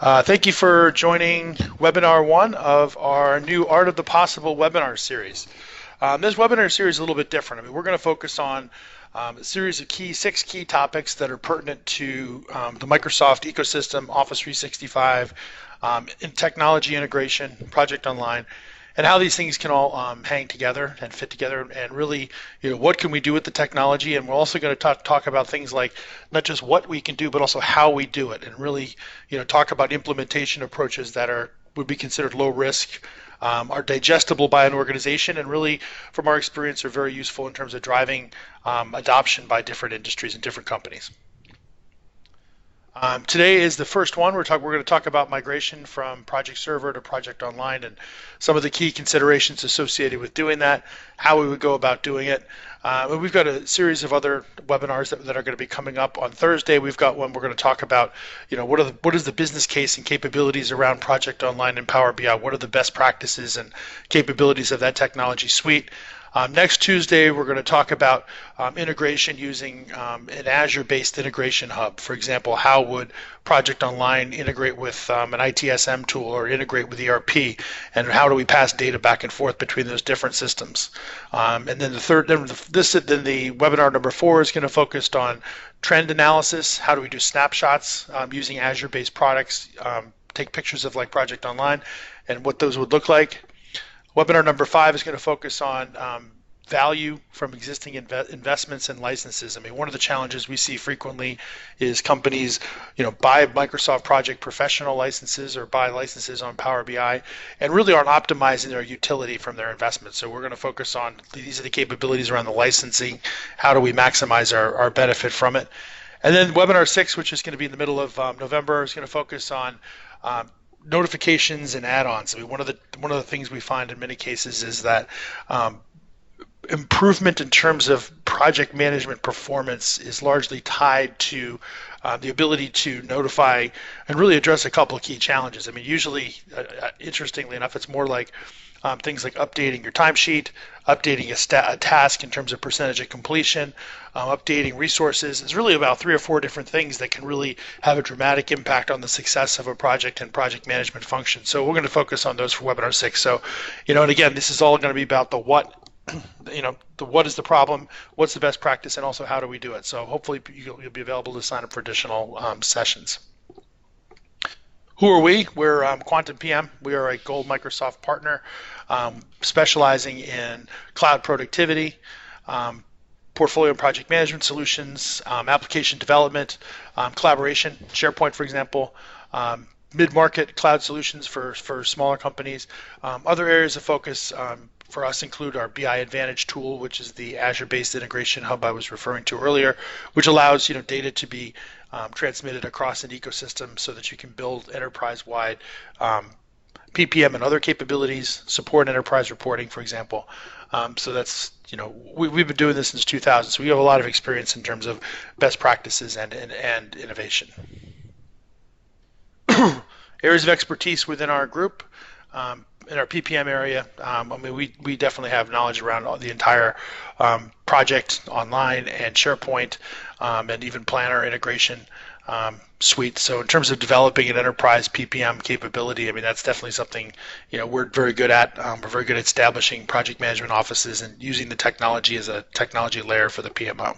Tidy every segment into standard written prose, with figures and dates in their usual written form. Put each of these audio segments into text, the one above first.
Thank you for joining webinar one of our new Art of the Possible webinar series. This webinar series is a little bit different. We're going to focus on a series of six key topics that are pertinent to the Microsoft ecosystem, Office 365, in technology integration, Project Online, and how these things can all hang together and fit together, and really, what can we do with the technology? And we're also going to talk about things like not just what we can do, but also how we do it, and really, talk about implementation approaches that would be considered low risk, are digestible by an organization, and really, from our experience, are very useful in terms of driving adoption by different industries and different companies. Today is the first one. We're going to talk about migration from Project Server to Project Online and some of the key considerations associated with doing that, how we would go about doing it. And we've got a series of other webinars that are going to be coming up on Thursday. We've got one we're going to talk about, what is the business case and capabilities around Project Online and Power BI? What are the best practices and capabilities of that technology suite? Next Tuesday, we're going to talk about integration using an Azure-based integration hub. For example, how would Project Online integrate with an ITSM tool or integrate with ERP, and how do we pass data back and forth between those different systems? And then the webinar number 4 is going to focus on trend analysis. How do we do snapshots using Azure-based products? Take pictures of like Project Online and what those would look like. Webinar number 5 is going to focus on value from existing investments and licenses. One of the challenges we see frequently is companies, buy Microsoft Project Professional licenses or buy licenses on Power BI and really aren't optimizing their utility from their investments. So we're going to focus on these are the capabilities around the licensing. How do we maximize our benefit from it? And then webinar 6, which is going to be in the middle of November, is going to focus on notifications and add-ons. One of the things we find in many cases is that improvement in terms of project management performance is largely tied to the ability to notify and really address a couple of key challenges. Usually, interestingly enough, it's more like things like updating your timesheet, updating a task in terms of percentage of completion, updating resources. It's really about 3 or 4 different things that can really have a dramatic impact on the success of a project and project management function. So we're going to focus on those for webinar 6. So, and again, this is all going to be about the what. What is the problem, what's the best practice, and also how do we do it. So hopefully you'll be available to sign up for additional sessions. Who are we? We're Quantum PM. We are a Gold Microsoft partner specializing in cloud productivity, portfolio and project management solutions, application development, collaboration, SharePoint, for example, mid-market cloud solutions for smaller companies. Other areas of focus for us include our BI Advantage tool, which is the Azure-based integration hub I was referring to earlier, which allows data to be transmitted across an ecosystem so that you can build enterprise-wide PPM and other capabilities, support enterprise reporting, for example. So that's we've been doing this since 2000, so we have a lot of experience in terms of best practices and innovation. Areas of expertise within our group. In our PPM area, we definitely have knowledge around the entire Project Online and SharePoint and even Planner integration suite. So in terms of developing an enterprise PPM capability, that's definitely something we're very good at. We're very good at establishing project management offices and using the technology as a technology layer for the PMO.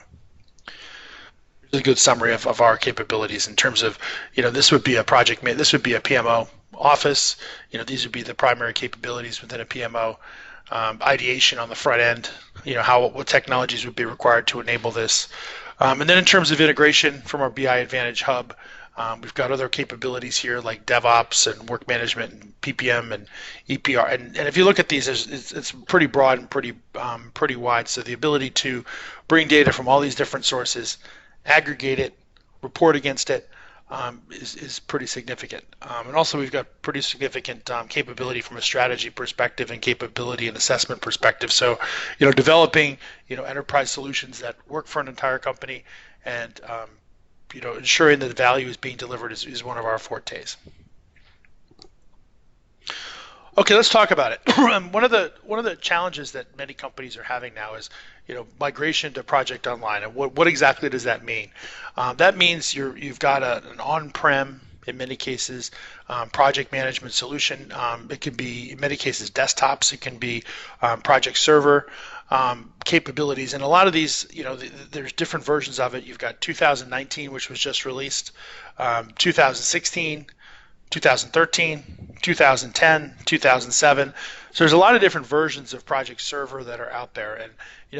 Here's a good summary of our capabilities in terms of this would be a PMO office. These would be the primary capabilities within a PMO. Ideation on the front end, what technologies would be required to enable this. And then in terms of integration from our BI Advantage hub, we've got other capabilities here like DevOps and work management and PPM and EPR. And if you look at these, it's pretty broad and pretty wide. So the ability to bring data from all these different sources, aggregate it, report against it, is pretty significant. And also we've got pretty significant capability from a strategy perspective and capability and assessment perspective. So, developing, enterprise solutions that work for an entire company and, ensuring that the value is being delivered is one of our fortes. Okay, let's talk about it. One of the challenges that many companies are having now is, migration to Project Online. And what exactly does that mean? That means you've got an on-prem in many cases project management solution. It can be, in many cases, desktops. It can be project server capabilities. And a lot of these, there's different versions of it. You've got 2019, which was just released, 2016, 2013, 2010, 2007. So there's a lot of different versions of Project Server that are out there, and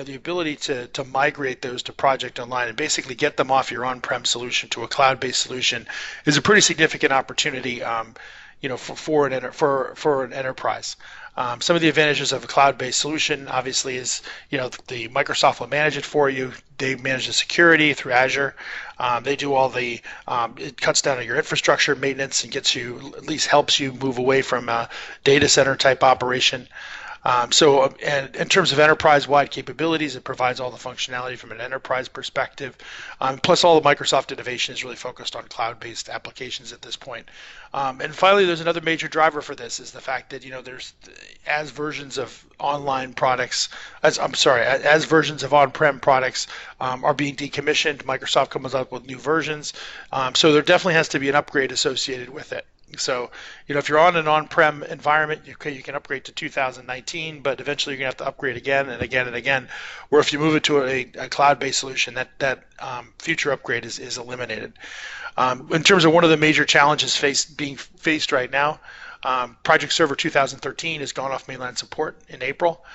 the ability to migrate those to Project Online and basically get them off your on-prem solution to a cloud-based solution is a pretty significant opportunity, for an enterprise. Some of the advantages of a cloud-based solution, obviously, is the Microsoft will manage it for you. They manage the security through Azure. They do all the it cuts down on your infrastructure maintenance and gets you, at least helps you move away from a data center type operation. And in terms of enterprise-wide capabilities, it provides all the functionality from an enterprise perspective. Plus, all the Microsoft innovation is really focused on cloud-based applications at this point. And finally, there's another major driver for this is the fact that there's as versions of online products, as versions of on-prem products are being decommissioned, Microsoft comes up with new versions. So there definitely has to be an upgrade associated with it. So, if you're on an on-prem environment, you can upgrade to 2019, but eventually you're going to have to upgrade again and again and again. Where if you move it to a cloud-based solution, that future upgrade is eliminated. In terms of one of the major challenges being faced right now, Project Server 2013 has gone off mainline support in April.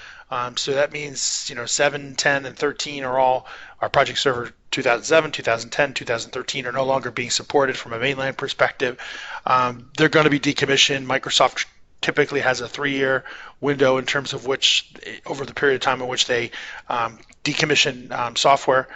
So that means 7, 10, and 13 our Project Server 2007, 2010, 2013 are no longer being supported from a mainline perspective. They're going to be decommissioned. Microsoft typically has a 3-year window in terms of over the period of time in which they decommission software.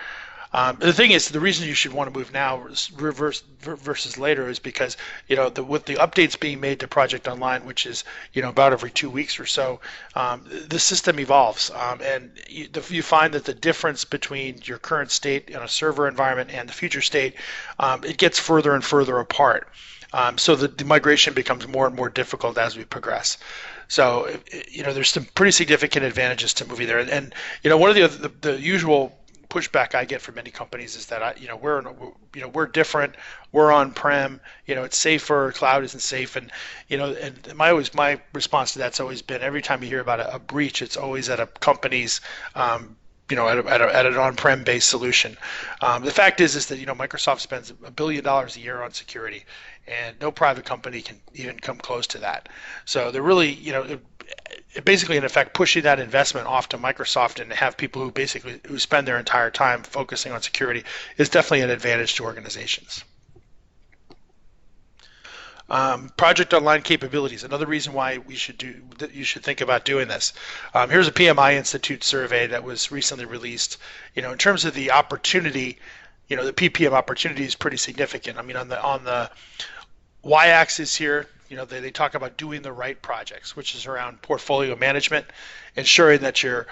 The thing is, the reason you should want to move now versus later is because with the updates being made to Project Online, which is about every 2 weeks or so, the system evolves, and you find that the difference between your current state in a server environment and the future state, it gets further and further apart. So the migration becomes more and more difficult as we progress. So there's some pretty significant advantages to moving there, and one of the usual pushback I get from many companies is that we're different, we're on-prem, it's safer, cloud isn't safe, and my response to that's always been, every time you hear about a breach, it's always at a company's at an on-prem based solution. The fact is that Microsoft spends $1 billion a year on security, and no private company can even come close to that. So they're really basically in effect pushing that investment off to Microsoft, and have people who spend their entire time focusing on security is definitely an advantage to organizations. Project Online capabilities, another reason why you should think about doing this. Here's a PMI Institute survey that was recently released. In terms of the opportunity, the PPM opportunity is pretty significant. I mean, on the y-axis here, they talk about doing the right projects, which is around portfolio management, ensuring that you're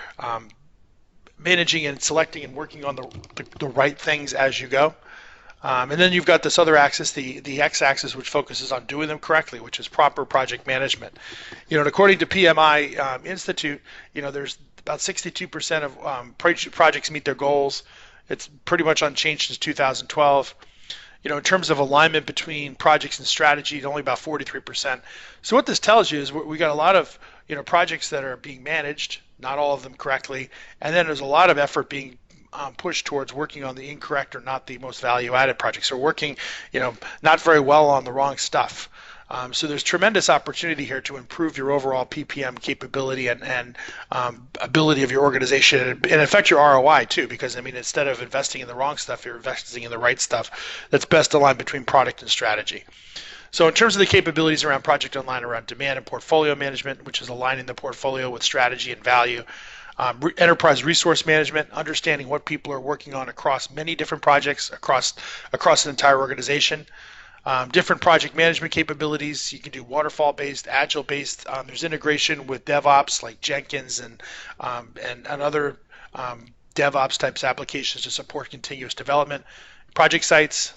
managing and selecting and working on the right things as you go. And then you've got this other axis, the x-axis, which focuses on doing them correctly, which is proper project management. And according to PMI Institute, there's about 62% of projects meet their goals. It's pretty much unchanged since 2012. In terms of alignment between projects and strategy, only about 43%. So what this tells you is we got a lot of projects that are being managed, not all of them correctly, and then there's a lot of effort being pushed towards working on the incorrect or not the most value-added projects, or working not very well on the wrong stuff. So there's tremendous opportunity here to improve your overall PPM capability and ability of your organization, and affect your ROI too, because instead of investing in the wrong stuff, you're investing in the right stuff that's best aligned between product and strategy. So in terms of the capabilities around Project Online, around demand and portfolio management, which is aligning the portfolio with strategy and value, enterprise resource management, understanding what people are working on across many different projects across an entire organization. Different project management capabilities. You can do waterfall-based, agile-based. There's integration with DevOps like Jenkins and other DevOps types applications to support continuous development. Project sites,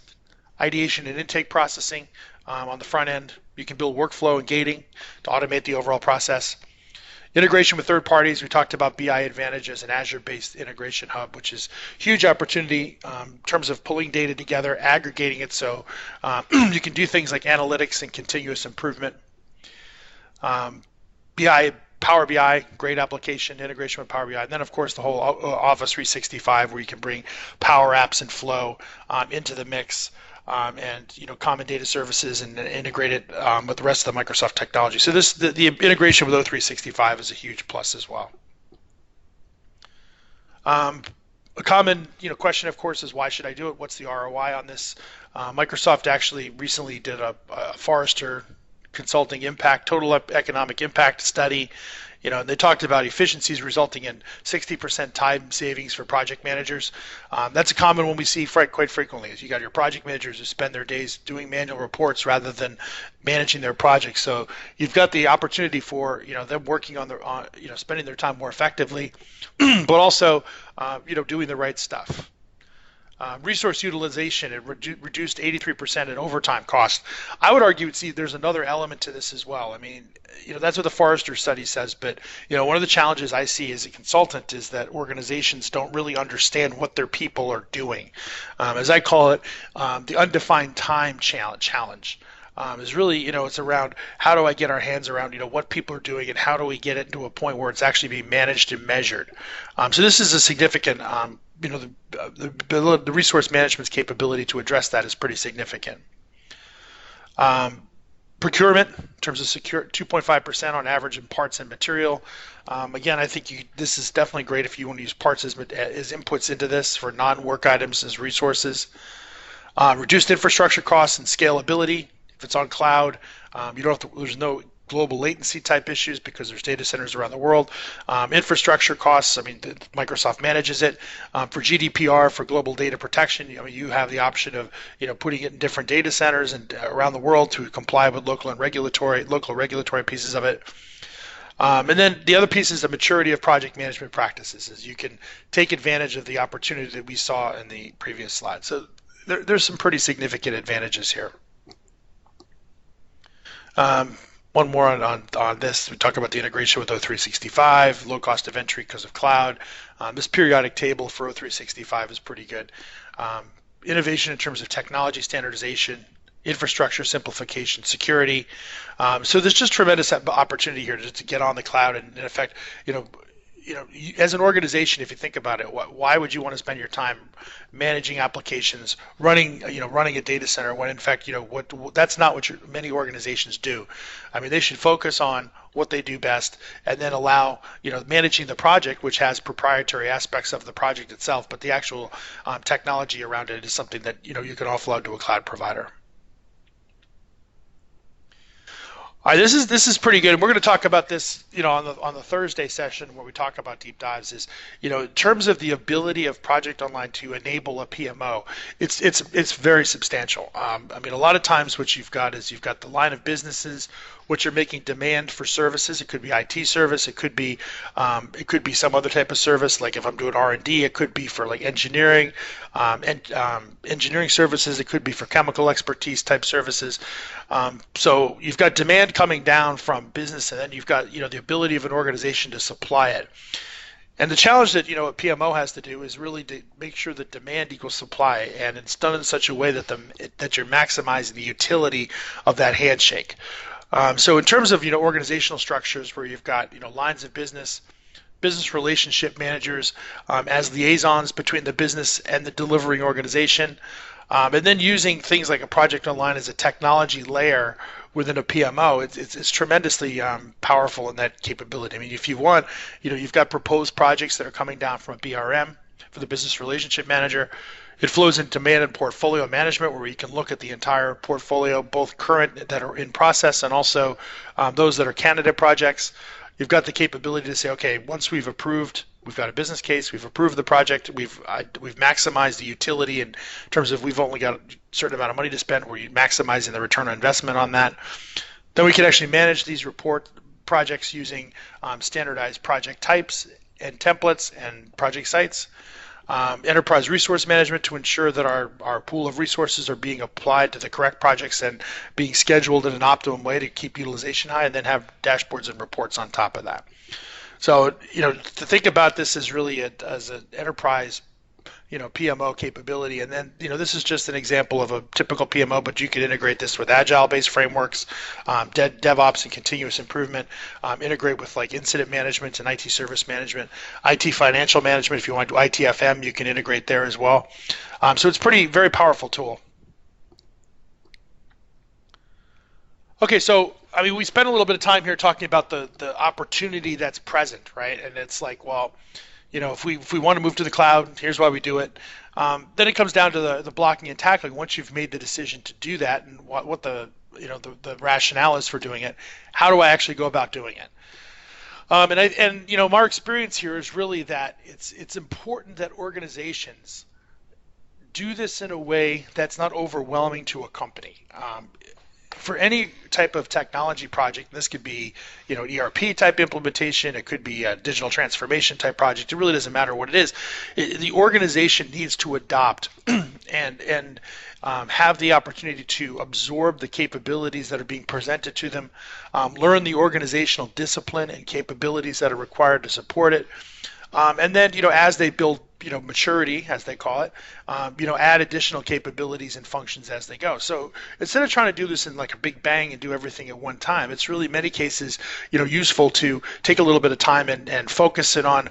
ideation and intake processing on the front end. You can build workflow and gating to automate the overall process. Integration with third parties, we talked about BI Advantage as an Azure-based integration hub, which is huge opportunity in terms of pulling data together, aggregating it so you can do things like analytics and continuous improvement. Power BI, great application, integration with Power BI. And then, of course, the whole Office 365 where you can bring Power Apps and Flow into the mix. And common data services and integrate it with the rest of the Microsoft technology. So the integration with O365 is a huge plus as well. A common question, of course, is why should I do it? What's the ROI on this? Microsoft actually recently did a Forrester Consulting total economic impact study. And they talked about efficiencies resulting in 60% time savings for project managers. That's a common one we see quite frequently. Is you got your project managers who spend their days doing manual reports rather than managing their projects. So you've got the opportunity for them working on spending their time more effectively, but also doing the right stuff. Resource utilization, it reduced 83% in overtime cost. I would argue, there's another element to this as well. I mean, that's what the Forrester study says, but one of the challenges I see as a consultant is that organizations don't really understand what their people are doing. As I call it, the undefined time challenge. Is really, it's around how do I get our hands around, what people are doing and how do we get it to a point where it's actually being managed and measured. So this is a significant, the resource management's capability to address that is pretty significant. Procurement, in terms of 2.5% on average in parts and material. Again, I think this is definitely great if you want to use parts as inputs into this for non-work items as resources. Reduced infrastructure costs and scalability. If it's on cloud, you don't have to, there's no global latency type issues because there's data centers around the world. Infrastructure costs, Microsoft manages it. For GDPR, for global data protection, you have the option of putting it in different data centers and around the world to comply with local regulatory pieces of it. And then the other piece is the maturity of project management practices, is you can take advantage of the opportunity that we saw in the previous slide. So there's some pretty significant advantages here. One more on this. We talk about the integration with O365, low cost of entry because of cloud. This periodic table for O365 is pretty good. Innovation in terms of technology standardization, infrastructure simplification, security. So there's just tremendous opportunity here to get on the cloud and in effect, as an organization, if you think about it, why would you want to spend your time managing applications, running a data center when in fact, that's not what many organizations do. They should focus on what they do best and then allow, managing the project, which has proprietary aspects of the project itself, but the actual technology around it is something that, you can offload to a cloud provider. All right, this is pretty good. And we're going to talk about this, on the Thursday session where we talk about deep dives. Is in terms of the ability of Project Online to enable a PMO, it's very substantial. A lot of times what you've got the line of businesses which are making demand for services. It could be IT service. It could be some other type of service. Like if I'm doing R&D, it could be for like engineering, engineering services. It could be for chemical expertise type services. So you've got demand coming down from business, and then you've got the ability of an organization to supply it. And the challenge that a PMO has to do is really to make sure that demand equals supply, and it's done in such a way that that you're maximizing the utility of that handshake. So in terms of organizational structures where you've got lines of business relationship managers as liaisons between the business and the delivering organization, and then using things like a Project Online as a technology layer within a PMO, it's tremendously powerful in that capability. If you want, you've got proposed projects that are coming down from a BRM for the business relationship manager. It flows into demand and portfolio management, where you can look at the entire portfolio, both current that are in process and also those that are candidate projects. You've got the capability to say, okay, once we've got a business case, we've approved the project, we've maximized the utility in terms of we've only got a certain amount of money to spend, we're maximizing the return on investment on that. Then we can actually manage these projects using standardized project types and templates and project sites. enterprise resource management to ensure that our pool of resources are being applied to the correct projects and being scheduled in an optimum way to keep utilization high, and then have dashboards and reports on top of that. So, to think about this as really as an enterprise PMO capability. And then, this is just an example of a typical PMO, but you could integrate this with agile-based frameworks, DevOps and continuous improvement, integrate with like incident management and IT service management, IT financial management. If you want to do ITFM, you can integrate there as well. So it's very powerful tool. Okay, so we spent a little bit of time here talking about the opportunity that's present, right? And it's like, well, if we want to move to the cloud, here's why we do it. Then it comes down to the blocking and tackling. Once you've made the decision to do that, and what the rationale is for doing it, how do I actually go about doing it? My experience here is really that it's important that organizations do this in a way that's not overwhelming to a company. For any type of technology project, this could be, ERP type implementation, it could be a digital transformation type project. It really doesn't matter what it is. The organization needs to adopt and have the opportunity to absorb the capabilities that are being presented to them, learn the organizational discipline and capabilities that are required to support it, and then, as they build, maturity, as they call it, add additional capabilities and functions as they go. So instead of trying to do this in like a big bang and do everything at one time, it's really, in many cases, useful to take a little bit of time and focus it on,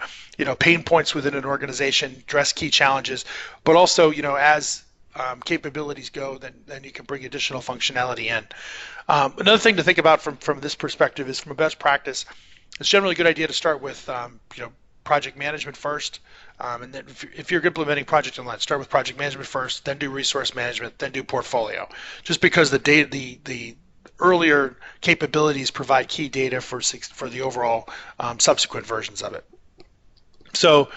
pain points within an organization, address key challenges, but also, as capabilities go, then you can bring additional functionality in. Another thing to think about from this perspective is, from a best practice, it's generally a good idea to start with, project management first, and then if you're implementing project online, start with project management first, then do resource management, then do portfolio. Just because the earlier capabilities provide key data for the overall subsequent versions of it. So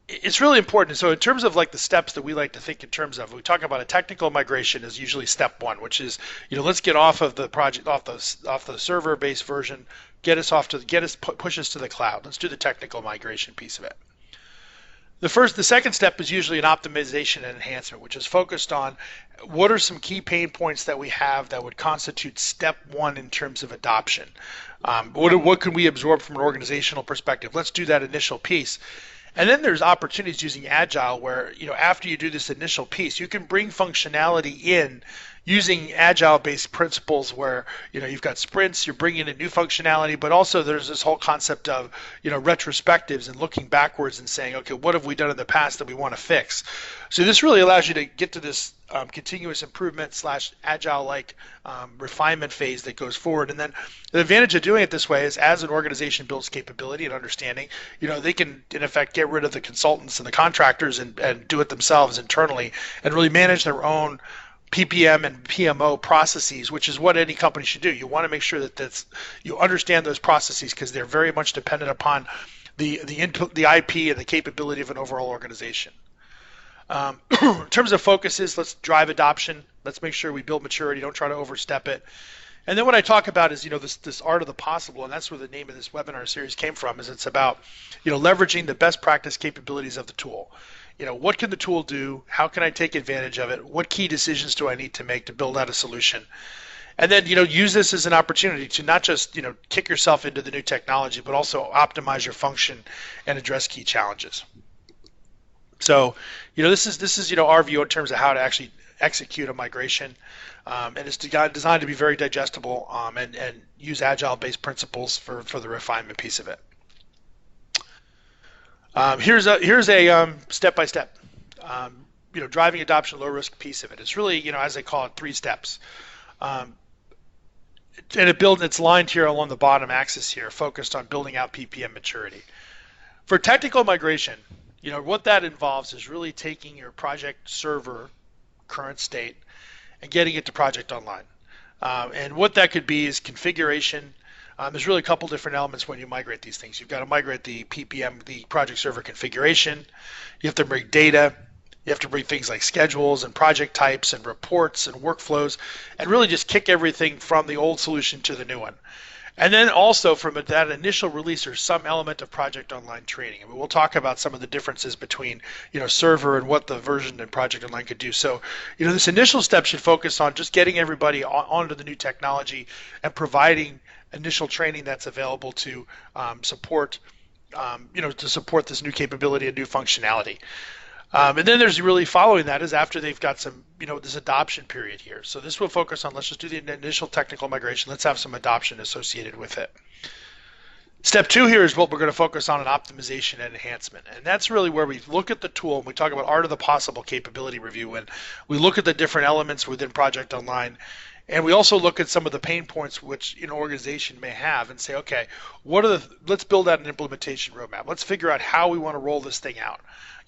it's really important. So in terms of like the steps that we like to think in terms of, we talk about a technical migration is usually step one, which is, let's get off of the project, off the server-based version, push us to the cloud. Let's do the technical migration piece of it. The second step is usually an optimization and enhancement, which is focused on what are some key pain points that we have that would constitute step one in terms of adoption. What can we absorb from an organizational perspective? Let's do that initial piece. And then there's opportunities using Agile where, after you do this initial piece, you can bring functionality in using Agile-based principles where, you've got sprints, you're bringing in new functionality, but also there's this whole concept of, retrospectives and looking backwards and saying, okay, what have we done in the past that we want to fix? So this really allows you to get to this continuous improvement / Agile-like refinement phase that goes forward. And then the advantage of doing it this way is, as an organization builds capability and understanding, they can, in effect, get rid of the consultants and the contractors and do it themselves internally and really manage their own PPM and PMO processes, which is what any company should do. You want to make sure that you understand those processes, because they're very much dependent upon the input, the IP, and the capability of an overall organization. In terms of focuses, let's drive adoption. Let's make sure we build maturity. Don't try to overstep it. And then what I talk about is, this art of the possible, and that's where the name of this webinar series came from. Is it's about, leveraging the best practice capabilities of the tool. What can the tool do? How can I take advantage of it? What key decisions do I need to make to build out a solution? And then, use this as an opportunity to not just, kick yourself into the new technology, but also optimize your function and address key challenges. So, this is our view in terms of how to actually execute a migration, and it's designed to be very digestible, and use Agile-based principles for the refinement piece of it. Here's a step-by-step, driving adoption, low-risk piece of it. It's really, as I call it, 3 steps. And it's lined here along the bottom axis here, focused on building out PPM maturity. For technical migration, what that involves is really taking your project server current state and getting it to project online. And what that could be is configuration. There's really a couple different elements when you migrate these things. You've got to migrate the PPM, the project server configuration. You have to bring data. You have to bring things like schedules and project types and reports and workflows, and really just kick everything from the old solution to the new one. And then also from that initial release, there's some element of Project Online training. And we'll talk about some of the differences between, server and what the version and Project Online could do. So, this initial step should focus on just getting everybody onto the new technology and providing initial training that's available to support, to support this new capability and new functionality. And then there's really following that is after they've got some, this adoption period here. So this will focus on, let's just do the initial technical migration. Let's have some adoption associated with it. Step 2 here is what we're going to focus on in optimization and enhancement. And that's really where we look at the tool and we talk about art of the possible capability review. And we look at the different elements within Project Online. And we also look at some of the pain points which an organization may have and say, okay, let's build out an implementation roadmap. Let's figure out how we want to roll this thing out.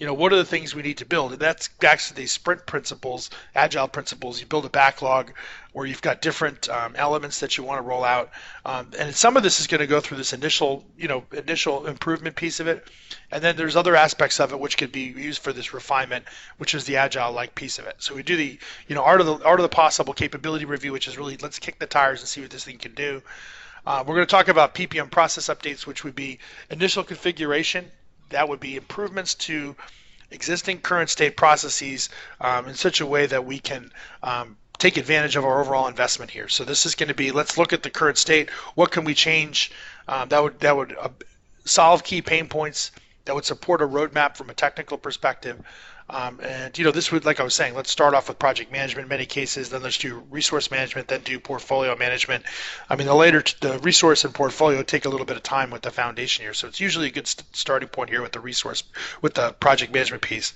What are the things we need to build? And that's back to these sprint principles, agile principles. You build a backlog where you've got different elements that you want to roll out. And some of this is going to go through this initial improvement piece of it. And then there's other aspects of it which could be used for this refinement, which is the agile-like piece of it. So we do the, art of the possible capability review, which is really let's kick the tires and see what this thing can do. We're going to talk about PPM process updates, which would be initial configuration. That would be improvements to existing current state processes in such a way that we can take advantage of our overall investment here. So this is going to be, let's look at the current state. What can we change that would solve key pain points, that would support a roadmap from a technical perspective. And this would, like I was saying, let's start off with project management in many cases, then let's do resource management, then do portfolio management. The resource and portfolio take a little bit of time with the foundation here, so it's usually a good starting point here with the project management piece.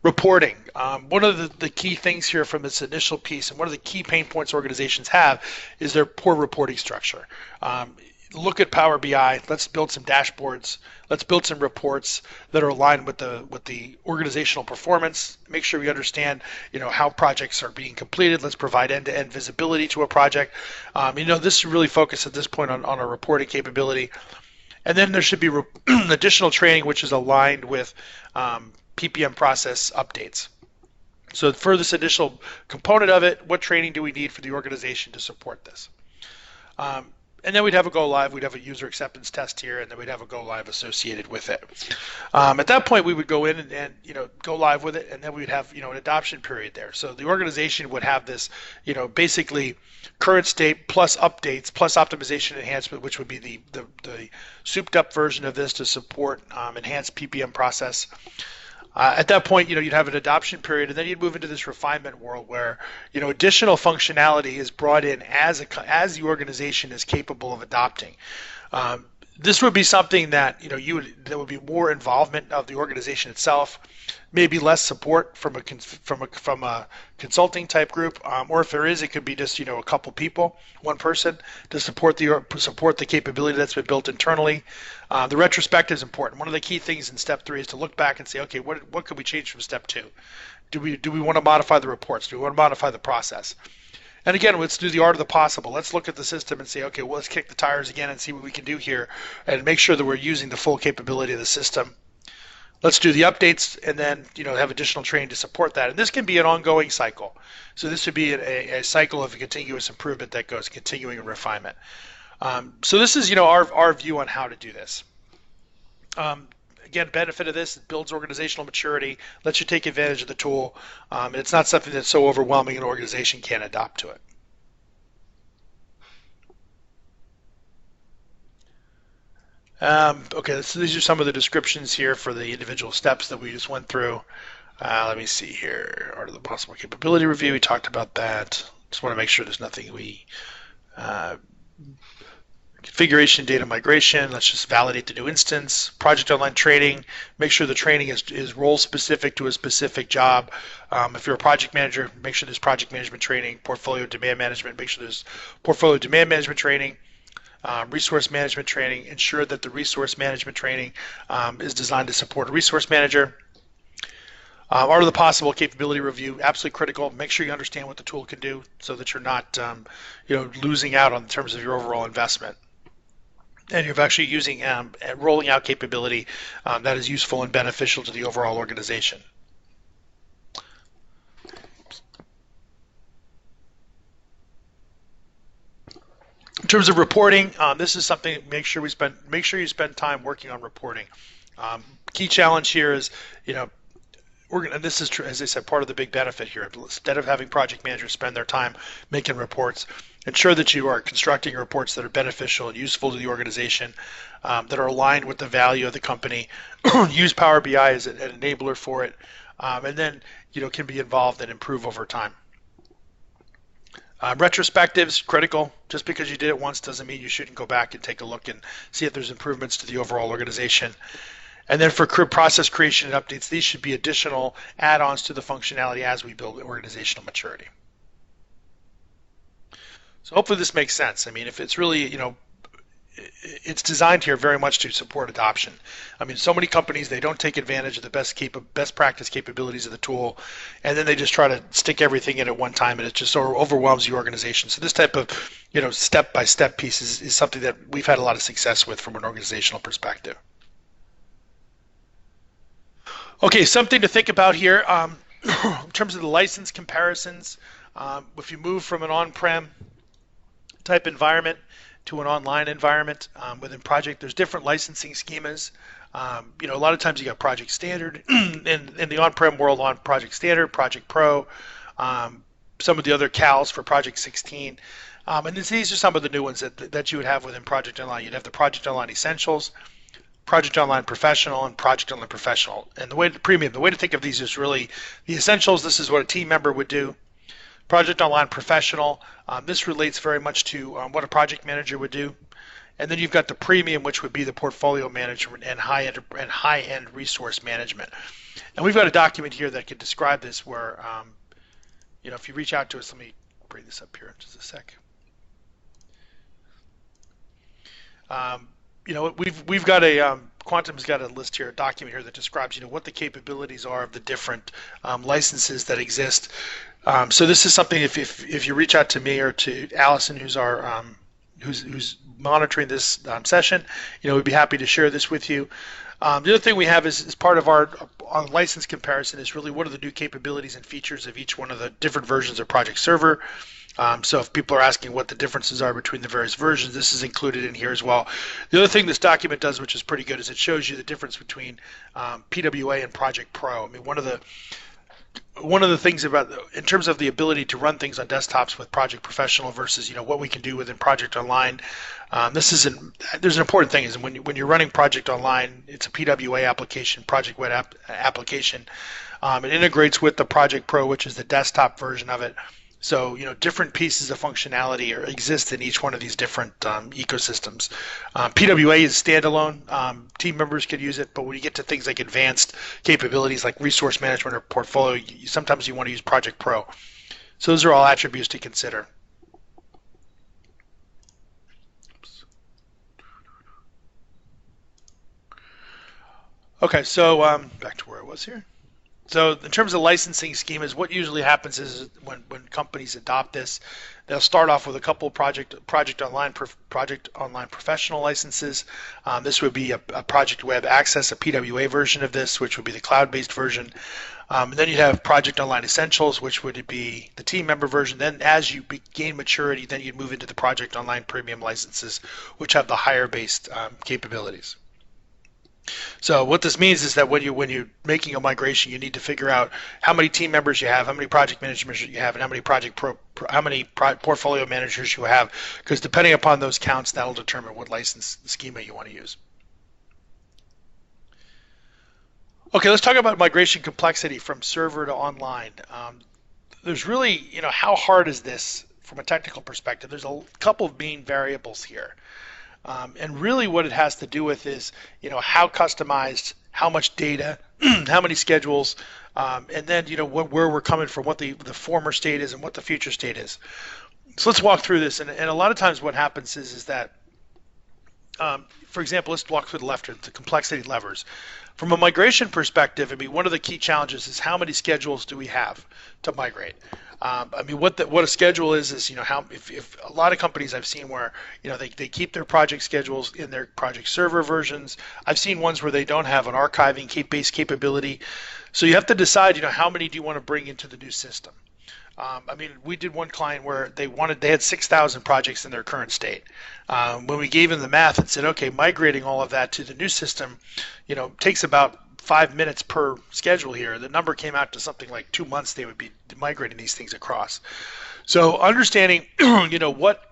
Reporting. One of the key things here from this initial piece, and one of the key pain points organizations have, is their poor reporting structure. Look at Power BI. Let's build some dashboards. Let's build some reports that are aligned with the organizational performance. Make sure we understand, how projects are being completed. Let's provide end-to-end visibility to a project. This is really focused at this point on a reporting capability. And then there should be additional training which is aligned with PPM process updates. So for this initial component of it, what training do we need for the organization to support this? And then we'd have a go live, we'd have a user acceptance test here, and then we'd have a go live associated with it. At that point, we would go in and go live with it, and then we'd have an adoption period there. So the organization would have this basically current state plus updates plus optimization enhancement, which would be the souped up version of this to support enhanced PPM process. At that point, you'd have an adoption period, and then you'd move into this refinement world where, additional functionality is brought in as the organization is capable of adopting. This would be something that there would be more involvement of the organization itself, maybe less support from a consulting type group, or if there is, it could be just a couple people, one person to support the capability that's been built internally. The retrospective is important. One of the key things in step 3 is to look back and say, okay, what could we change from step 2? Do we want to modify the reports? Do we want to modify the process? And again, let's do the art of the possible. Let's look at the system and say, okay, well, let's kick the tires again and see what we can do here and make sure that we're using the full capability of the system. Let's do the updates and then have additional training to support that. And this can be an ongoing cycle. So this would be a cycle of a continuous improvement that goes continuing refinement. So this is our view on how to do this. Again, benefit of this, it builds organizational maturity, lets you take advantage of the tool. And it's not something that's so overwhelming an organization can't adopt to it. Okay, so these are some of the descriptions here for the individual steps that we just went through. Let me see here. Art of the possible capability review, we talked about that. Just want to make sure there's nothing configuration, data migration, let's just validate the new instance. Project Online training, make sure the training is role specific to a specific job. If you're a project manager, make sure there's project management training. Portfolio demand management, make sure there's portfolio demand management training. Resource management training, ensure that the resource management training is designed to support a resource manager. Art of the possible capability review, absolutely critical. Make sure you understand what the tool can do so that you're not losing out on terms of your overall investment. And you're actually using rolling out capability that is useful and beneficial to the overall organization. In terms of reporting, this is something. Make sure you spend time working on reporting. Key challenge here is, and this is, as I said, part of the big benefit here. Instead of having project managers spend their time making reports, ensure that you are constructing reports that are beneficial and useful to the organization, that are aligned with the value of the company. Use Power BI as an enabler for it, and then can be involved and improve over time. Retrospectives, critical. Just because you did it once doesn't mean you shouldn't go back and take a look and see if there's improvements to the overall organization. And then for process creation and updates, these should be additional add-ons to the functionality as we build organizational maturity. So hopefully this makes sense. I mean, if it's really, it's designed here very much to support adoption. I mean, so many companies, they don't take advantage of the best practice capabilities of the tool, and then they just try to stick everything in at one time, and it just sort of overwhelms the organization. So this type of, step-by-step piece is something that we've had a lot of success with from an organizational perspective. Okay, something to think about here in terms of the license comparisons. If you move from an on-prem type environment to an online environment within project, there's different licensing schemas. A lot of times you got Project Standard in the on-prem world, on Project Standard, Project Pro, some of the other CALs for Project 16. And these are some of the new ones that you would have within Project Online. You'd have the Project Online Essentials, Project Online Professional, and Project Online Professional. And the way to think of these is really the Essentials. This is what a team member would do. Project Online Professional, this relates very much to what a project manager would do. And then you've got the Premium, which would be the portfolio management and high-end resource management. And we've got a document here that could describe this where, if you reach out to us, let me bring this up here in just a sec. We've got a Quantum's got a list here, a document here that describes what the capabilities are of the different licenses that exist. So this is something if you reach out to me or to Allison, who's our who's monitoring this session, we'd be happy to share this with you. The other thing we have is part of our license comparison is really what are the new capabilities and features of each one of the different versions of Project Server. So if people are asking what the differences are between the various versions, this is included in here as well. The other thing this document does, which is pretty good, is it shows you the difference between PWA and Project Pro. I mean, one of the things about, in terms of the ability to run things on desktops with Project Professional versus what we can do within Project Online, there's an important thing is when you're running Project Online, it's a PWA application, Project Web application. It integrates with the Project Pro, which is the desktop version of it. So, different pieces of functionality exist in each one of these different ecosystems. PWA is standalone. Team members could use it, but when you get to things like advanced capabilities like resource management or portfolio, sometimes you want to use Project Pro. So those are all attributes to consider. Okay, so back to where I was here. So in terms of licensing schemas, what usually happens is when companies adopt this, they'll start off with a couple of Project Online Professional licenses. This would be a Project Web Access, a PWA version of this, which would be the cloud-based version. And then you'd have Project Online Essentials, which would be the team member version. Then as you gain maturity, then you'd move into the Project Online Premium licenses, which have the higher-based capabilities. So what this means is that when you're making a migration, you need to figure out how many team members you have, how many project managers you have, and how many portfolio managers you have, because depending upon those counts, that'll determine what license schema you want to use. Okay, let's talk about migration complexity from server to online. There's really, how hard is this from a technical perspective? There's a couple of main variables here. And really what it has to do with is, how customized, how much data, how many schedules, and then, where we're coming from, what the former state is and what the future state is. So let's walk through this. And a lot of times what happens is that, for example, let's walk through the left here, the complexity levers. From a migration perspective, one of the key challenges is how many schedules do we have to migrate? What a schedule is if a lot of companies I've seen where they keep their project schedules in their project server versions. I've seen ones where they don't have an archiving based capability. So you have to decide how many do you want to bring into the new system. I mean, we did one client where they had 6,000 projects in their current state. When we gave them the math and said, okay, migrating all of that to the new system, takes about 5 minutes per schedule here. The number came out to something like 2 months they would be migrating these things across. So understanding, what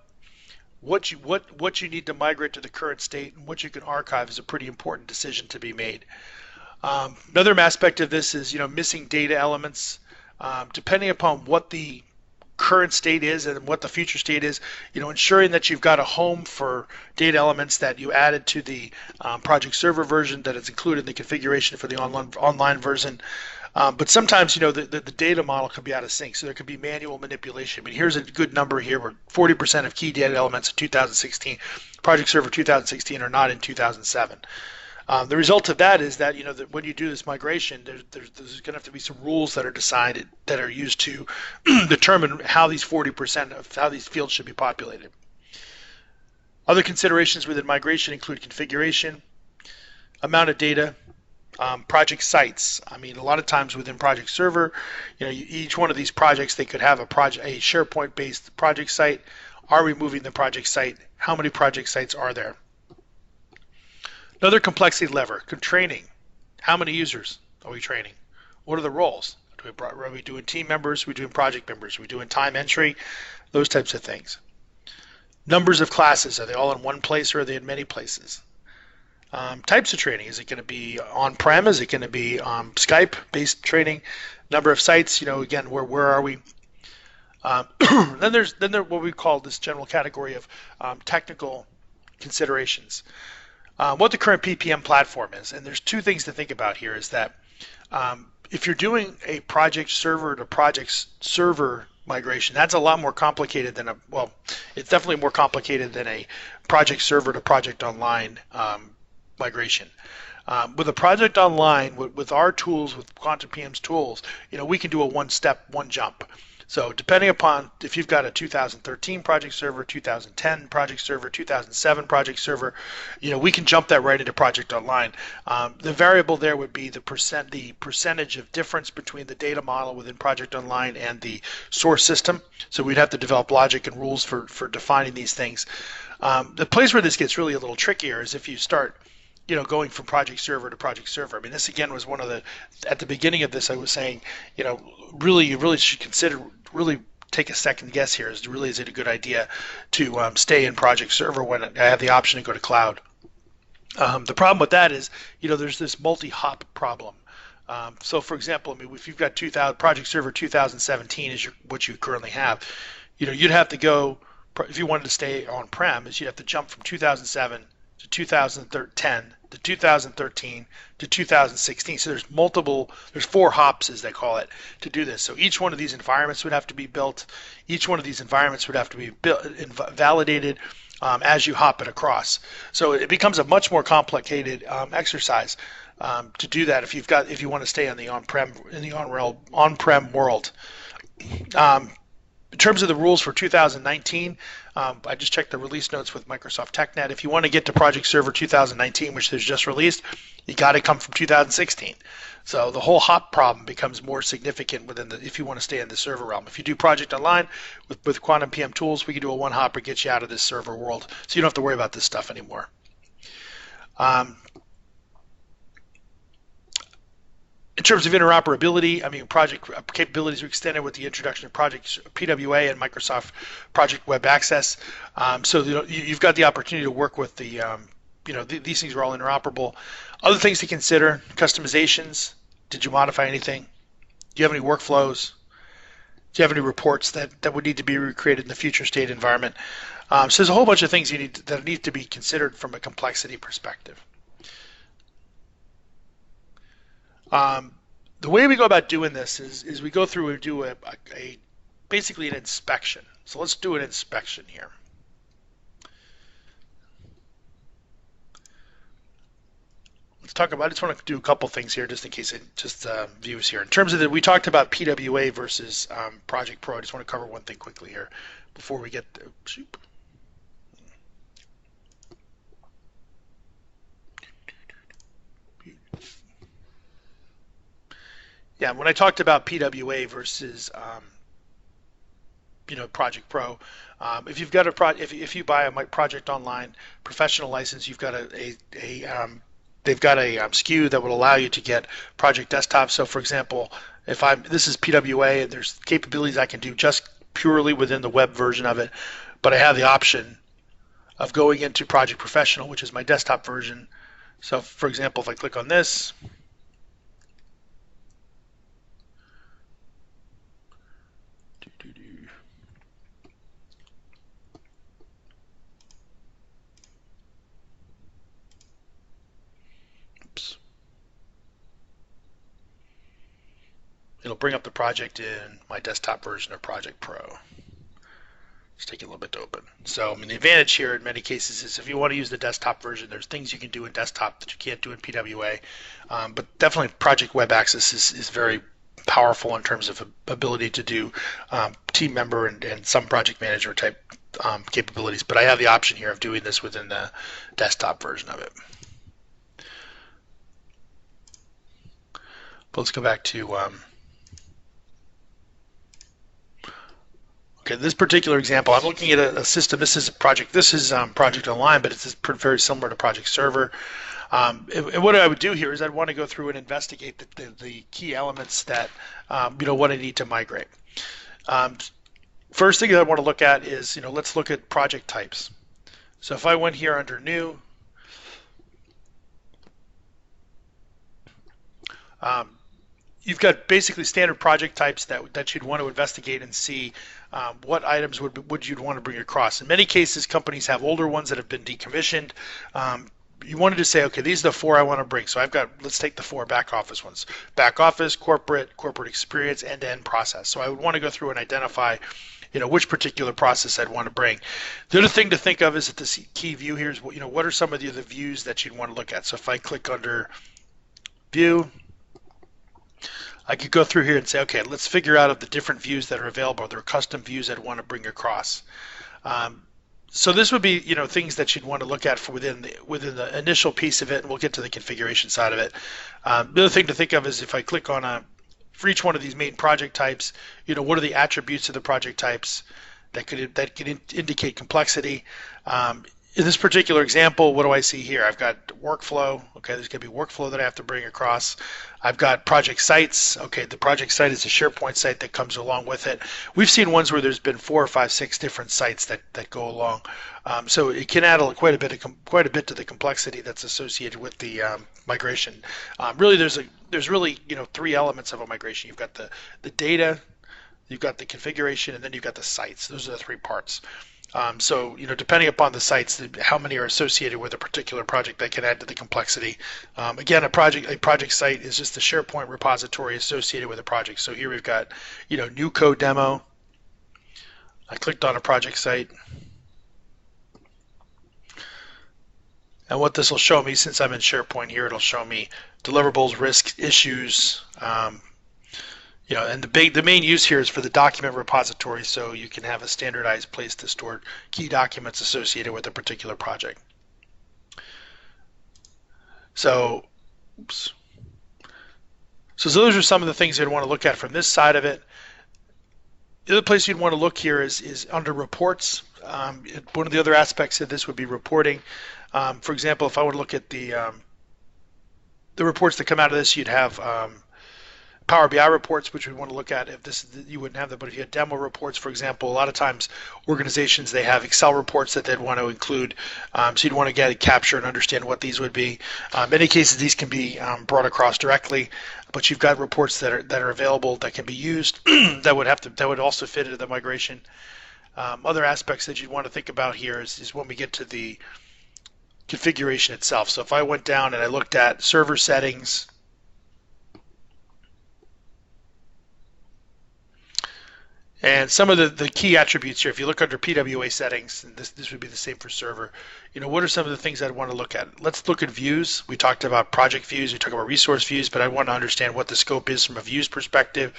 you need to migrate to the current state and what you can archive is a pretty important decision to be made. Another aspect of this is missing data elements. Depending upon what the current state is and what the future state is, ensuring that you've got a home for data elements that you added to the project server version, that it's included in the configuration for the online version. But sometimes, the data model could be out of sync, so there could be manual manipulation. But here's a good number here where 40% of key data elements in 2016, project server 2016, are not in 2007. The result of that is that that when you do this migration, there's going to have to be some rules that are decided that are used to determine how these 40% of how these fields should be populated. Other considerations within migration include configuration, amount of data, project sites. I mean, a lot of times within project server, each one of these projects, they could have a SharePoint-based project site. Are we moving the project site? How many project sites are there? Another complexity lever, training. How many users are we training? What are the roles? Are we doing team members? Are we doing project members? Are we doing time entry? Those types of things. Numbers of classes. Are they all in one place or are they in many places? Types of training. Is it going to be on-prem? Is it going to be Skype-based training? Number of sites. Again, where are we? Then there's what we call this general category of technical considerations. What the current PPM platform is, and there's two things to think about here, is that if you're doing a project server to project server migration, that's a lot more complicated than it's definitely more complicated than a project server to project online migration. With a project online, with our tools, with Quantum PM's tools, we can do a one jump. So depending upon if you've got a 2013 project server, 2010 project server, 2007 project server, we can jump that right into project online. The variable there would be the percentage of difference between the data model within project online and the source system. So we'd have to develop logic and rules for defining these things. The place where this gets really a little trickier is if you start going from project server to project server. I mean, this again was one of at the beginning of this, I was saying, you really should consider, really take a second guess here. Is it a good idea to stay in project server when I have the option to go to cloud? The problem with that is, there's this multi-hop problem. So for example, I mean, if you've got project server 2017 is what you currently have, you'd have to go, if you wanted to stay on-prem, you'd have to jump from 2007 to 2010 to 2013 to 2016. So there's 4 hops, as they call it, to do this. So each one of these environments would have to be built. Each one of these environments would have to be built and validated as you hop it across. So it becomes a much more complicated exercise to do that if you want to stay on the on-prem world. In terms of the rules for 2019, I just checked the release notes with Microsoft TechNet. If you want to get to Project Server 2019, which is just released, you got to come from 2016. So the whole hop problem becomes more significant if you want to stay in the server realm. If you do Project Online with Quantum PM tools, we can do a one hopper, get you out of this server world, so you don't have to worry about this stuff anymore. In terms of interoperability, I mean, project capabilities are extended with the introduction of Project PWA and Microsoft Project Web Access. So you've got the opportunity to work with these things are all interoperable. Other things to consider: customizations. Did you modify anything? Do you have any workflows? Do you have any reports that would need to be recreated in the future state environment? So there's a whole bunch of things that need to be considered from a complexity perspective. The way we go about doing this is we go through and do basically an inspection. So let's do an inspection here. Let's talk about, I just want to do a couple things here just in case it views here. In terms of we talked about PWA versus Project Pro. I just want to cover one thing quickly here before we get to, yeah, when I talked about PWA versus Project Pro. If you've got if you buy a Project Online professional license, you've got they've got a SKU that will allow you to get Project Desktop. So for example, this is PWA and there's capabilities I can do just purely within the web version of it, but I have the option of going into Project Professional, which is my desktop version. So for example, if I click on this, it'll bring up the project in my desktop version of Project Pro. It's taking a little bit to open. So the advantage here in many cases is if you want to use the desktop version, there's things you can do in desktop that you can't do in PWA. But definitely Project Web Access is very powerful in terms of ability to do team member and some project manager type capabilities. But I have the option here of doing this within the desktop version of it. But let's go back to okay, this particular example, I'm looking at a system. This is Project Online, but it's very similar to Project Server. And what I would do here is I'd want to go through and investigate the key elements that what I need to migrate. First thing that I want to look at is let's look at project types. So if I went here under New, you've got basically standard project types that you'd want to investigate and see what items would you'd want to bring across. In many cases, companies have older ones that have been decommissioned. You wanted to say, okay, these are the 4 I want to bring. So let's take the 4 back office ones. Back office, corporate experience, end-to-end process. So I would want to go through and identify which particular process I'd want to bring. The other thing to think of is that the key view here is what are some of the other views that you'd want to look at. So if I click under View, I could go through here and say, okay, let's figure out of the different views that are available. There are custom views I'd want to bring across. So this would be, things that you'd want to look at for within the initial piece of it, and we'll get to the configuration side of it. The other thing to think of is if I click on for each one of these main project types, what are the attributes of the project types that could indicate complexity. In this particular example, what do I see here? I've got workflow. Okay, there's going to be workflow that I have to bring across. I've got project sites. Okay, the project site is a SharePoint site that comes along with it. We've seen ones where there's been 4 or 5, 6 different sites that go along. So it can add quite a bit to the complexity that's associated with the migration. Really, there's really 3 elements of a migration. You've got the data, you've got the configuration, and then you've got the sites. Those are the 3 parts. So depending upon the sites, how many are associated with a particular project, that can add to the complexity. Again, a project site is just the SharePoint repository associated with a project. So here we've got new code demo. I clicked on a project site, and what this will show me, since I'm in SharePoint here, it'll show me deliverables, risks, issues. And the main use here is for the document repository, so you can have a standardized place to store key documents associated with a particular project. So those are some of the things you'd want to look at from this side of it. The other place you'd want to look here is under reports. One of the other aspects of this would be reporting. For example, if I were to look at the reports that come out of this, you'd have Power BI reports, which we want to look at. If you wouldn't have that, but if you had demo reports, for example, a lot of times organizations, they have Excel reports that they'd want to include. So you'd want to capture and understand what these would be. In many cases, these can be brought across directly, but you've got reports that are available that can be used that would also fit into the migration. Other aspects that you'd want to think about here is when we get to the configuration itself. So if I went down and I looked at server settings, and some of the key attributes here, if you look under PWA settings, and this would be the same for server, what are some of the things I'd want to look at? Let's look at views. We talked about project views, we talked about resource views, but I want to understand what the scope is from a views perspective.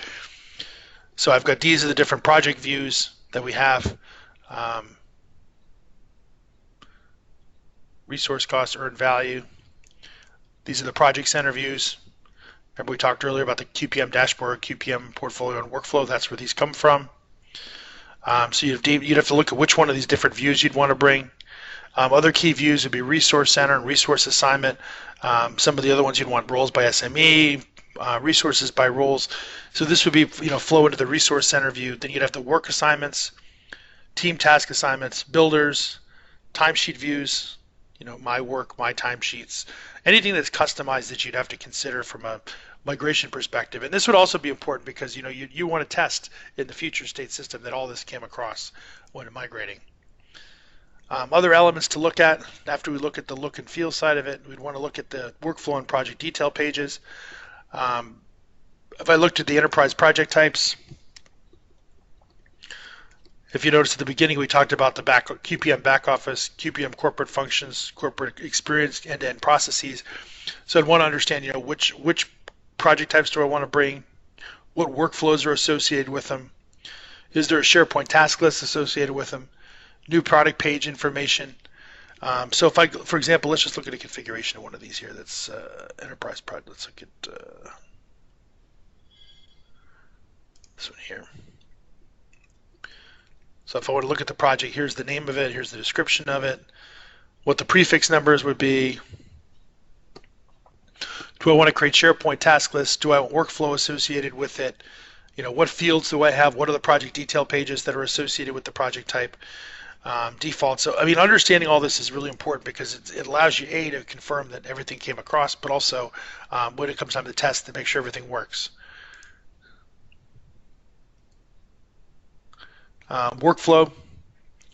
So I've got these are the different project views that we have. Resource cost, earned value. These are the project center views. Remember we talked earlier about the QPM dashboard, QPM portfolio, and workflow. That's where these come from. So you'd have to look at which one of these different views you'd want to bring. Other key views would be resource center and resource assignment. Some of the other ones you'd want roles by SME, resources by roles. So this would be flow into the resource center view. Then you'd have the work assignments, team task assignments, builders, timesheet views, my work, my timesheets, anything that's customized that you'd have to consider from a migration perspective. And this would also be important because you want to test in the future state system that all this came across when migrating. Other elements to look at after we look at the look and feel side of it, we'd want to look at the workflow and project detail pages. If I looked at the enterprise project types, if you notice at the beginning we talked about the QPM back office, QPM corporate functions, corporate experience, end-to-end processes. So I'd want to understand which project types do I want to bring, what workflows are associated with them, is there a SharePoint task list associated with them, new product page information. So if for example, let's just look at a configuration of one of these here. That's enterprise project. Let's look at this one here. So if I want to look at the project, here's the name of it, here's the description of it, what the prefix numbers would be. Do I want to create SharePoint task lists? Do I want workflow associated with it? What fields do I have? What are the project detail pages that are associated with the project type? Default. So understanding all this is really important because it allows you to confirm that everything came across, but also when it comes time to test to make sure everything works. Workflow,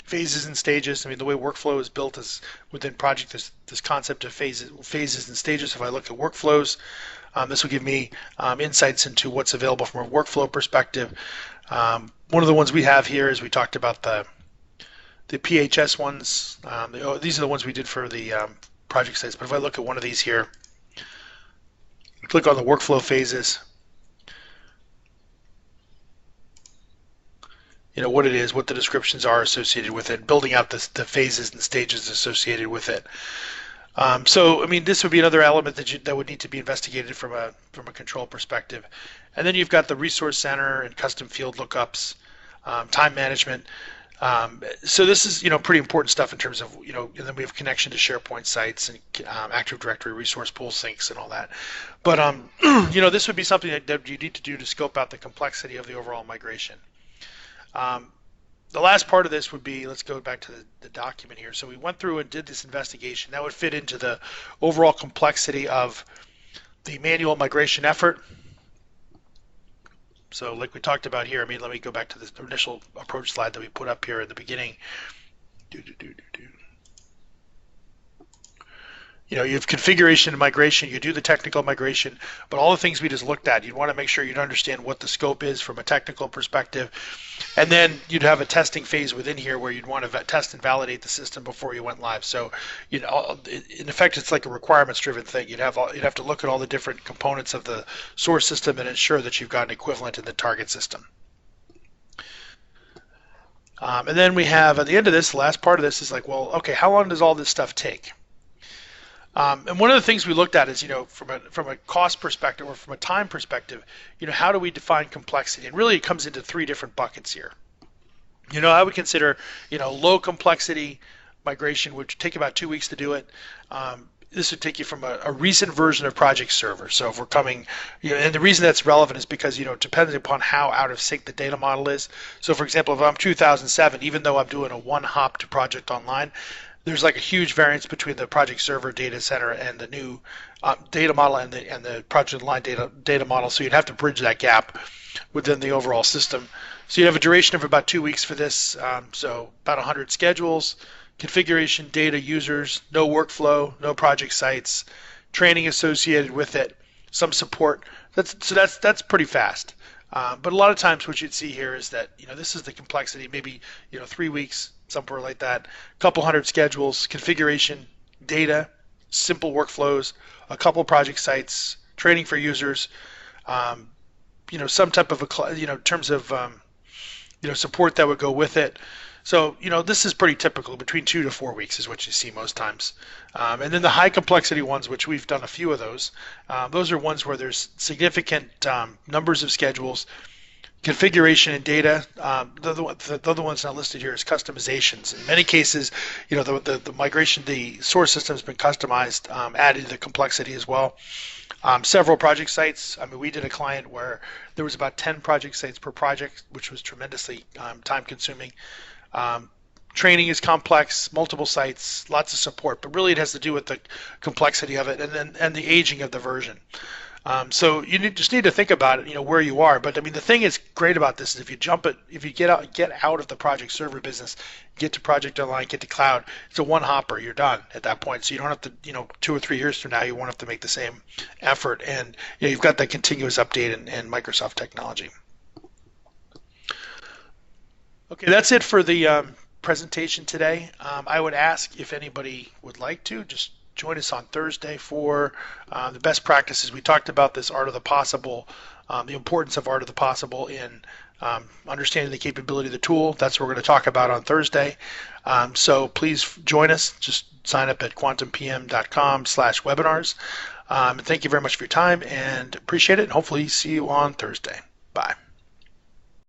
phases and stages. The way workflow is built is within project this concept of phases and stages. If I look at workflows, this will give me insights into what's available from a workflow perspective. One of the ones we have here is we talked about the PHS ones. These are the ones we did for the project sites. But if I look at one of these here, click on the workflow phases. What it is, what the descriptions are associated with it, building out the phases and stages associated with it. So this would be another element that would need to be investigated from a control perspective. And then you've got the resource center and custom field lookups, time management. So this is pretty important stuff in terms of and then we have connection to SharePoint sites and Active Directory resource pool syncs and all that. But this would be something that you need to do to scope out the complexity of the overall migration. The last part of this would be, let's go back to the document here. So we went through and did this investigation. That would fit into the overall complexity of the manual migration effort. So like we talked about here, let me go back to this initial approach slide that we put up here at the beginning. You have configuration and migration, you do the technical migration, but all the things we just looked at, you'd want to make sure you'd understand what the scope is from a technical perspective. And then you'd have a testing phase within here where you'd want to test and validate the system before you went live. So, in effect, it's like a requirements-driven thing. You'd have to look at all the different components of the source system and ensure that you've got an equivalent in the target system. And then we have, at the end of this, the last part of this is like, well, okay, how long does all this stuff take? And one of the things we looked at is, from a cost perspective or from a time perspective, how do we define complexity? And really it comes into three different buckets here. I would consider, low complexity migration, which would take about 2 weeks to do it. This would take you from a recent version of Project Server. So if we're coming, and the reason that's relevant is because, depending upon how out of sync the data model is. So for example, if I'm 2007, even though I'm doing a one hop to Project Online, there's like a huge variance between the Project Server data center and the new data model and the Project Online data model. So you'd have to bridge that gap within the overall system. So you have a duration of about 2 weeks for this. So about 100 schedules, configuration, data, users, no workflow, no project sites, training associated with it, some support. That's pretty fast. But a lot of times what you'd see here is that this is the complexity. Maybe 3 weeks. Somewhere like that, a couple hundred schedules, configuration, data, simple workflows, a couple project sites, training for users, some type of in terms of support that would go with it. So this is pretty typical. Between 2 to 4 weeks is what you see most times. And then the high complexity ones, which we've done a few of those are ones where there's significant numbers of schedules, configuration and data. The other one's not listed here is customizations. In many cases, the migration, the source system has been customized, added the complexity as well. Several project sites. I mean, we did a client where there was about 10 project sites per project, which was tremendously time consuming. Training is complex, multiple sites, lots of support, but really it has to do with the complexity of it and the aging of the version. So you just need to think about it, where you are. But I mean, the thing is great about this is if you get out of the project server business, get to project online, get to cloud, it's a one hopper. You're done at that point. So you don't have to, 2 or 3 years from now, you won't have to make the same effort. And you've got that continuous update and Microsoft technology. Okay, that's it for the presentation today. I would ask if anybody would like to just join us on Thursday for the best practices. We talked about this art of the possible, the importance of art of the possible in understanding the capability of the tool. That's what we're going to talk about on Thursday. So please join us. Just sign up at quantumpm.com/webinars. And thank you very much for your time and appreciate it. And hopefully see you on Thursday. Bye.